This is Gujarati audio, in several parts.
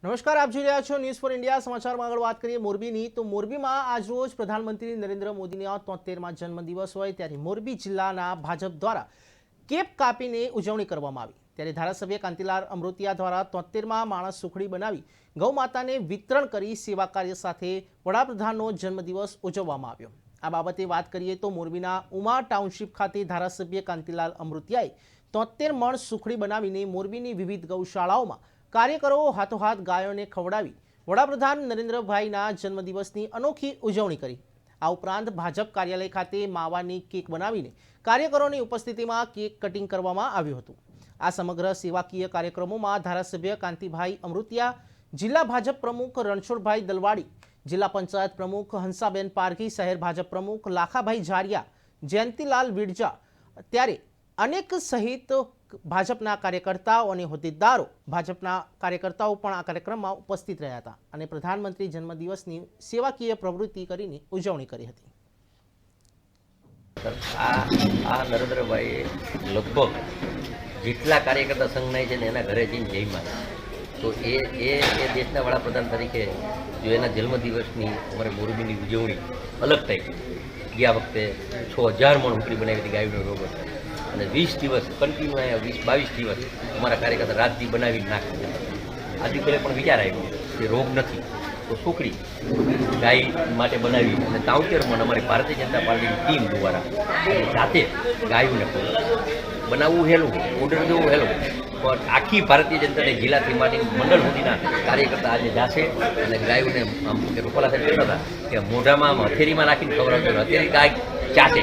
નમસ્કાર, આપ જોઈ રહ્યા છો ન્યૂઝ ફોર ઇન્ડિયા. સમાચારમાં આગળ વાત કરીએ મોરબીની. તો મોરબીમાં આજરોજ પ્રધાનમંત્રી નરેન્દ્ર મોદીના 73મા જન્મદિવસ હોય ત્યારે મોરબી જિલ્લાના ભાજપ દ્વારા કેક કાપીને ઉજવણી કરવામાં આવી. ત્યારે ધારાસભ્ય કાંતિલાલ અમૃતિયા દ્વારા 73મા માણસ સુખડી બનાવી ગૌમાતાને વિતરણ કરી સેવા કાર્ય સાથે વડાપ્રધાનનો જન્મદિવસ ઉજવવામાં આવ્યો. આ બાબતે વાત કરીએ તો મોરબીના ઉમા ટાઉનશીપ ખાતે ધારાસભ્ય કાંતિલાલ અમૃતિયાએ 73 મણ સુખડી બનાવીને મોરબીની વિવિધ ગૌશાળાઓમાં કાર્યકરો હાથોહાથ ગાયોને ખવડાવી વડાપ્રધાન નરેન્દ્રભાઈના જન્મદિવસની અનોખી ઉજવણી કરી. આ ઉપરાંત ભાજપ કાર્યાલય ખાતે માવાની કેક બનાવીને કાર્યકરોની ઉપસ્થિતિમાં કેક કટિંગ કરવામાં આવ્યું હતું. આ સમગ્ર સેવાકીય કાર્યક્રમોમાં ધારાસભ્ય કાંતિભાઈ અમૃતિયા, જિલ્લા ભાજપ પ્રમુખ રણછોડભાઈ દલવાડી, જિલ્લા પંચાયત પ્રમુખ હંસાબેન પારઘી, શહેર ભાજપ પ્રમુખ લાખાભાઈ ઝારિયા, જયંતિલાલ વિરજા, ત્યારે અનેક સહિત ભાજપના કાર્યકર્તાઓ અને હોદ્દેદારો, ભાજપના કાર્યકર્તાઓ પણ આ કાર્યક્રમમાં ઉપસ્થિત રહ્યા હતા અને પ્રધાનમંત્રી જન્મદિવસની સેવાકીય પ્રવૃત્તિ કરીને ઉજવણી કરી હતી. આ નરેન્દ્રભાઈએ લગભગ જેટલા કાર્યકર્તા સંઘના છે ને એના ઘરે જઈને જઈમાં તો એ દેશના વડાપ્રધાન તરીકે જો એના જન્મદિવસની અમારે મોરબીની ઉજવણી અલગ થઈ. ગયા વખતે 6000 મણ ઉકળી બનાવી હતી ગાયનો રોગ હતો અને 20 દિવસ કન્ટિન્યુ અહીંયા 22 દિવસ અમારા કાર્યકર્તા રાતથી બનાવી નાખે. આજે પહેલે પણ વિચાર આવ્યો કે રોગ નથી તો સુખડી ગાય માટે બનાવી અને 73 મણ અમારી ભારતીય જનતા પાર્ટીની ટીમ દ્વારા જાતે ગાયોને બનાવવું હેલું, ઓર્ડર દેવું હેલું, પણ આખી ભારતીય જનતાને જિલ્લાથી માંડીને મંડળ સુધીના કાર્યકર્તા આજે જાશે અને ગાયોને રૂપાલા સાહેબ કહેતા હતા કે મોઢામાં હથેળીમાં નાખીને ખવડાવજો, હથેળી ગાય ચાસે.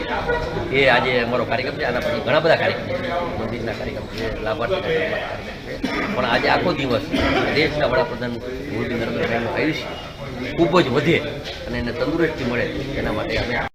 એ આજે અમારો કાર્યક્રમ છે. આના પછી ઘણા બધા કાર્યક્રમ છે, મંદિરના કાર્યક્રમ છે, લાભાર્થી કાર્યક્રમ છે, પણ આજે આખો દિવસ દેશના વડાપ્રધાન મોદી નરેન્દ્રભાઈનું આયુષ્ય ખૂબ જ વધે અને એને તંદુરસ્તી મળે એના માટે અમે